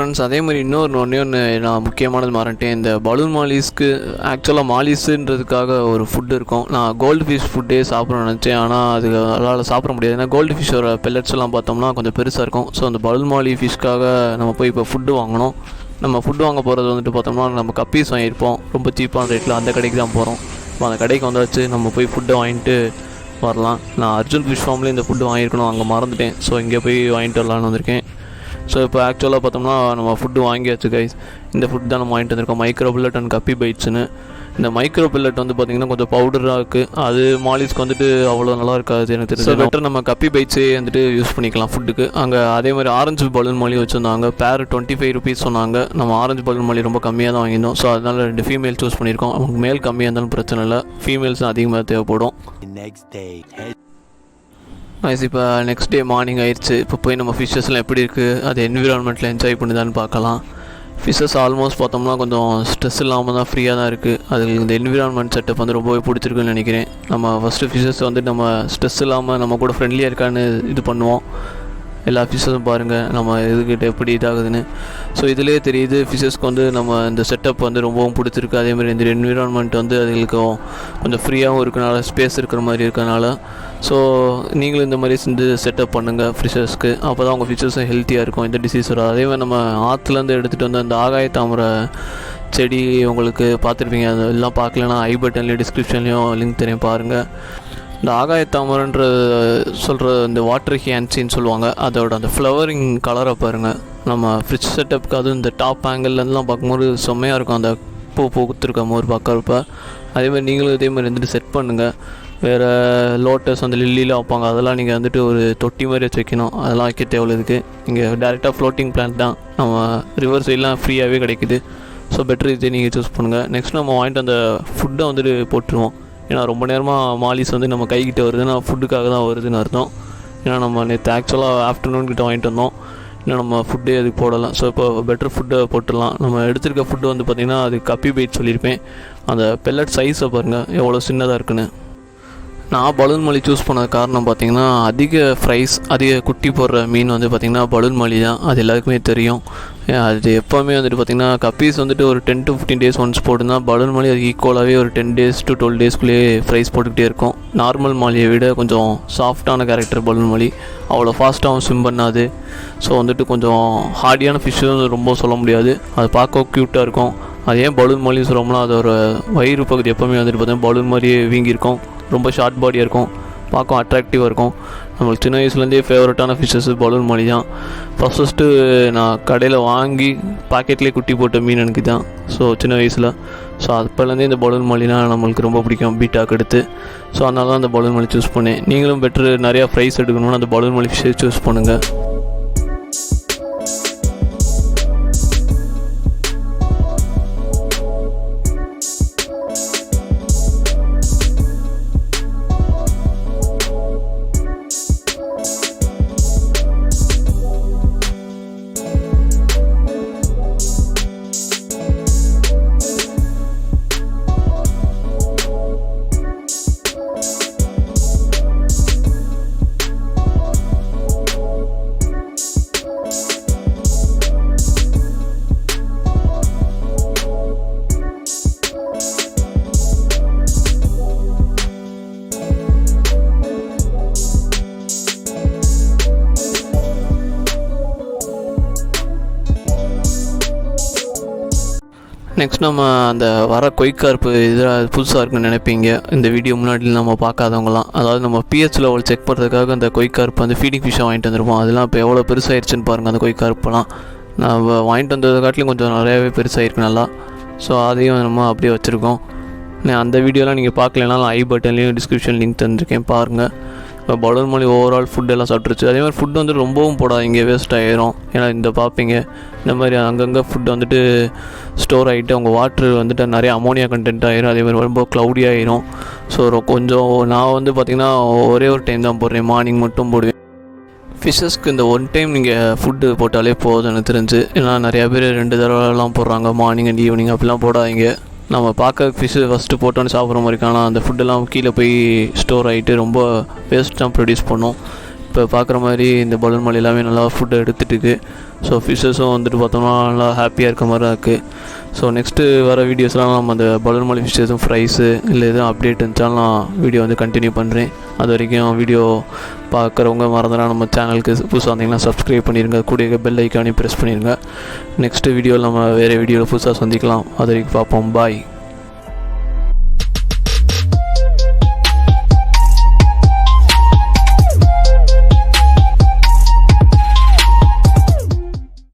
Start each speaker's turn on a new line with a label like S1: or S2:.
S1: Friends, அதே மாதிரி ஒன்று நான் முக்கியமானது மறந்துட்டேன். இந்த பலூன் மாலிஸ்க்கு ஆக்சுவலாக மாலிஸுன்றதுக்காக ஒரு ஃபுட்டு இருக்கும். நான் கோல்டு ஃபிஷ் ஃபுட்டே சாப்பிட்றேன்னு நினச்சேன், ஆனால் அது அதனால் சாப்பிட முடியாது. ஏன்னா கோல்டு ஃபிஷ்ஷோட பெல்லட்ஸ் எல்லாம் பார்த்தோம்னா கொஞ்சம் பெருசாக இருக்கும். ஸோ அந்த பலூன் மாலி ஃபிஷ்க்காக நம்ம போய் இப்போ ஃபுட்டு வாங்கணும். நம்ம ஃபுட்டு வாங்க போகிறது வந்துட்டு பார்த்தோம்னா நம்ம கப்பீஸ் வாங்கியிருப்போம் ரொம்ப சீப்பான ரேட்டில். அந்த கடைக்கு தான் போகிறோம். இப்போ அந்த கடைக்கு வந்தாச்சு, நம்ம போய் ஃபுட்டை வாங்கிட்டு வரலாம். நான் அர்ஜுன் ஃபிஷ் ஃபார்ம்லேயே இந்த ஃபுட்டு வாங்கியிருக்கணும், அங்கே மறந்துட்டேன். ஸோ இங்கே போய் வாங்கிட்டு வரலான்னு வந்திருக்கேன். ஸோ இப்போ ஆக்சுவலாக பார்த்தோம்னா நம்ம ஃபுட்டு வாங்கியாச்சு கைஸ். இந்த ஃபுட் தான் நம்ம வாங்கிட்டு வந்திருக்கோம், மைக்ரோ பில்லட் அண்ட் கப்பி பைட்ஸ்னு. இந்த மைக்ரோ பில்லட் வந்து பார்த்திங்கன்னா கொஞ்சம் பவுடராக இருக்குது. அது மாலிஸ்க்கு வந்துட்டு அவ்வளோ நல்லா இருக்காது எனக்கு தெரிஞ்சு. பெட்டர் நம்ம கப்பி பைட்ஸே வந்துட்டு யூஸ் பண்ணிக்கலாம் ஃபுட்டுக்கு. அங்கே அதே மாதிரி ஆரஞ்சு பலூன் மாலி வச்சுருந்தாங்க. பேர் 25 rupees சொன்னாங்க. நம்ம ஆரஞ்சு பலூன் மாலி ரொம்ப கம்மியாக தான் வாங்கியிருந்தோம். ஸோ அதனால் 2 ஃபீமேல் சூஸ் பண்ணியிருக்கோம். அவங்க மேல் கம்மியாக இருந்தாலும் பிரச்சனை இல்லை, ஃபீமேல்ஸ் அதிகமாக தேவைப்படும். இப்போ நெக்ஸ்ட் டே மார்னிங் ஆயிடுச்சு. இப்போ போய் நம்ம ஃபிஷ்ஷஸ்லாம் எப்படி இருக்குது, அது என்விரான்மெண்ட்டில் என்ஜாய் பண்ணுதான்னு பார்க்கலாம். ஃபிஷ்ஷஸ் ஆல்மோஸ்ட் பார்த்தோம்னா கொஞ்சம் ஸ்ட்ரெஸ் இல்லாமல் தான் ஃப்ரீயாக தான் இருக்குது. அது இந்த என்விரான்மெண்ட் செட்டப் வந்து ரொம்பவே பிடிச்சிருக்குன்னு நினைக்கிறேன். நம்ம ஃபஸ்ட்டு ஃபிஷ்ஷஸ் வந்து நம்ம ஸ்ட்ரெஸ் இல்லாமல் நம்ம கூட ஃப்ரெண்ட்லியாக இருக்கான்னு இது பண்ணுவோம். எல்லா ஃபிஷ்ஷஸும் பாருங்கள் நம்ம இதுக்கிட்ட எப்படி இதாகுதுன்னு. ஸோ இதிலே தெரியுது ஃபிஷ்ஷஸ்க்கு வந்து நம்ம இந்த செட்டப் வந்து ரொம்பவும் பிடிச்சிருக்கு. அதேமாதிரி இந்த என்விரான்மெண்ட் வந்து அதுகளுக்கு கொஞ்சம் ஃப்ரீயாகவும் இருக்கனால, ஸ்பேஸ் இருக்கிற மாதிரி இருக்கனால. ஸோ நீங்களும் இந்த மாதிரி செஞ்சு செட்டப் பண்ணுங்கள் ஃபிஷ்ஷஸ்க்கு. அப்போ தான் உங்கள் ஃபிஷ்ஷஸும் ஹெல்த்தியாக இருக்கும், இந்த டிசீஸ் வரும். அதேமாதிரி நம்ம ஆற்றுலேருந்து எடுத்துகிட்டு வந்து அந்த ஆகாய தாமரை செடி உங்களுக்கு பார்த்துருப்பீங்க. அதெல்லாம் பார்க்கலன்னா ஐ பட்டன்லேயும் டிஸ்கிரிப்ஷன்லேயும் லிங்க் தெரியும், பாருங்கள். இந்த ஆகாய தாமரைன்ற சொல்கிற இந்த வாட்டர் ஹியான்சின்னு சொல்லுவாங்க. அதோட அந்த ஃப்ளவரிங் கலரை பாருங்கள். நம்ம ஃப்ரிட்ஜ் செட்டப்புக்கு அதுவும் இந்த டாப் ஆங்கிள்லாம் பார்க்கும்போது செம்மையாக இருக்கும் அந்த பூ பூத்துருக்கும் போது பார்க்குறப்ப. அதேமாதிரி நீங்களும் இதேமாதிரி வந்துட்டு செட் பண்ணுங்கள். வேறு லோட்டஸ் அந்த லில்லிலாம் வைப்பாங்க, அதெல்லாம் நீங்கள் வந்துட்டு ஒரு தொட்டி மாதிரி வச்சு வைக்கணும். அதெல்லாம் வைக்க தேவையில்லதுக்கு. இங்கே டேரெக்டாக ஃப்ளோட்டிங் பிளான்ட் தான், நம்ம ரிவர் சைட்லாம் ஃப்ரீயாகவே கிடைக்குது. ஸோ பெட்டர் இதே நீங்கள் சூஸ் பண்ணுங்கள். நெக்ஸ்ட் நம்ம வாங்கிட்டு அந்த ஃபுட்டை வந்துட்டு போட்டுருவோம். ஏன்னா ரொம்ப நேரமாக மாலிஸ் வந்து நம்ம கைக்கிட்ட வருதுன்னா ஃபுட்டுக்காக தான் வருதுன்னு அர்த்தம். ஏன்னா நம்ம நேற்று ஆக்சுவலாக ஆஃப்டர்நூன் கிட்ட வாங்கிட்டு வந்தோம், இன்னும் நம்ம ஃபுட்டே அதுக்கு போடலாம். ஸோ இப்போ பெட்டர் ஃபுட்டை போட்டுடலாம். நம்ம எடுத்துருக்க ஃபுட்டு வந்து பார்த்திங்கன்னா அது கப்பி பைட் சொல்லியிருப்பேன். அந்த பெல்லட் சைஸை பாருங்கள் எவ்வளோ சின்னதாக இருக்குன்னு. நான் பலூன் மாலி சூஸ் பண்ண காரணம் பார்த்திங்கன்னா அதிக குட்டி போடுற மீன் வந்து பார்த்திங்கன்னா பலூன் மாலி தான். அது எல்லாருக்குமே தெரியும். அது எப்போவுமே வந்துட்டு பார்த்திங்கன்னா கப்பீஸ் வந்துட்டு ஒரு 10 to 15 days ஒன்ஸ் போடுனா, பலூன் மாலி அது ஈக்குவலாகவே ஒரு 10 days to 12 daysக்குள்ளேயே ஃப்ரைஸ் போட்டுக்கிட்டே இருக்கும். நார்மல் மாலியை விட கொஞ்சம் சாஃப்டான கேரக்டர் பலூன் மாலி. அவ்வளோ ஃபாஸ்ட்டாகவும் ஸ்விம் பண்ணாது. ஸோ வந்துட்டு கொஞ்சம் ஹார்டியான ஃபிஷ்ஷும் ரொம்ப சொல்ல முடியாது. அது பார்க்க க்யூட்டாக இருக்கும். அது ஏன் பலூன் மாலி சொல்கிறோம்னா, அதோட வயிறு பகுதி எப்போவுமே வந்துட்டு பார்த்தீங்கன்னா பலூன் மாதிரியே வீங்கியிருக்கும். ரொம்ப ஷார்ட் பாடியாக இருக்கும், பார்க்க அட்ராக்டிவாக இருக்கும். நம்மளுக்கு சின்ன வயசுலேருந்தே ஃபேவரட்டான ஃபிஷ்ஷஸ் பலூன் மாலி தான். ஃபஸ்ட்டு நான் கடையில் வாங்கி பாக்கெட்லேயே குட்டி போட்ட மீன் எனக்கு தான். ஸோ சின்ன வயசில் அப்போலேருந்தே இந்த பலூன் மாலினா நம்மளுக்கு ரொம்ப பிடிக்கும், பீட்டாக்கு எடுத்து. ஸோ அதனால தான் அந்த பலூன் மாலி சூஸ் பண்ணேன். நீங்களும் பெட்ரு நிறையா ப்ரைஸ் எடுக்கணும்னு அந்த பலூன் மாலி ஃபிஷ்ஷை சூஸ் பண்ணுங்கள். நெக்ஸ்ட் நம்ம அந்த வர கொய்கார்ப்பு இதில் புதுசாக இருக்குன்னு நினைப்பீங்க இந்த வீடியோ முன்னாடி நம்ம பார்க்காதவங்களாம். அதாவது நம்ம பிஹெச் லெவல் செக் பண்ணுறதுக்காக அந்த கொய்கார்ப்பு வந்து ஃபீடிங் ஃபிஷ்ஷாக வாங்கிட்டு வந்திருப்போம். அதெல்லாம் இப்போ எவ்வளோ பெருசாகிடுச்சுன்னு பாருங்கள். அந்த கொய்கார்ப்பெல்லாம் நான் வாங்கிட்டு வந்ததை காட்டிலும் கொஞ்சம் நிறையாவே பெருசாகிருக்கு நல்லா. ஸோ அதையும் நம்ம அப்படியே வச்சுருக்கோம். அந்த வீடியோலாம் நீங்கள் பார்க்கலனாலும் ஐ பட்டன்லேயும் டிஸ்கிரிப்ஷன் லிங்க் தந்துருக்கேன், பாருங்கள். இப்போ பலூன் மாலி ஓவரால் ஃபுட் எல்லாம் சாப்பிட்ருச்சு. அதே மாதிரி ஃபுட் வந்து ரொம்பவும் போடாதீங்க, வேஸ்ட் ஆகிரும். ஏன்னா இந்த பார்ப்பீங்க இந்த மாதிரி அங்கங்கே ஃபுட் வந்துட்டு ஸ்டோர் ஆகிட்டு அவங்க வாட்ரு வந்துட்டு நிறைய அமோனியா கண்டென்ட் ஆகிரும். அதே மாதிரி ரொம்ப க்ளவுடி ஆகிரும். ஸோ கொஞ்சம் நான் வந்து பார்த்திங்கன்னா ஒரே ஒரு டைம் தான் போடுறேன், மார்னிங் மட்டும் போடுவேன். ஃபிஷ்ஷஸ்க்கு இந்த ஒன் டைம் நீங்கள் ஃபுட்டு போட்டாலே போதும் எனக்கு தெரிஞ்சு. ஏன்னா நிறையா பேர் 2 தடவைலாம் போடுறாங்க, மார்னிங் அண்ட் ஈவினிங். அப்படிலாம் போடாதீங்க. நம்ம பார்க்க ஃபிஷ்ஷு ஃபஸ்ட்டு போட்டோன்னு சாப்பிட்ற மாதிரி ஆனால் அந்த ஃபுட்டெல்லாம் கீழே போய் ஸ்டோர் ஆகிட்டு ரொம்ப வேஸ்ட் தான் ப்ரொடியூஸ் பண்ணும். இப்போ பார்க்குற மாதிரி இந்த பலூன் மலை எல்லாமே நல்லா ஃபுட்டை எடுத்துகிட்டு இருக்குது. ஸோ ஃபிஷ்ஷஸும் வந்துட்டு பார்த்தோம்னா நல்லா ஹாப்பியாக இருக்க மாதிரி தான் இருக்குது. ஸோ நெக்ஸ்ட்டு வர வீடியோஸ்லாம் நம்ம அந்த பலூன் மலை ஃபிஷ்ஷஸும் ஃப்ரைஸு இல்லை எதுவும் அப்டேட் இருந்துச்சாலும் நான் வீடியோ வந்து கண்டினியூ பண்ணுறேன். அது வரைக்கும் வீடியோ பார்க்குறவங்க மறந்துடா நம்ம சேனலுக்கு புதுசாக வந்தீங்கன்னா சப்ஸ்கிரைப் பண்ணிடுங்க, கூட பெல் ஐக்கானையும் ப்ரெஸ் பண்ணிடுங்க. நெக்ஸ்ட்டு வீடியோவில் நம்ம வேறு வீடியோவில் புதுசாக சந்திக்கலாம். அது வரைக்கும் பார்ப்போம். பாய்.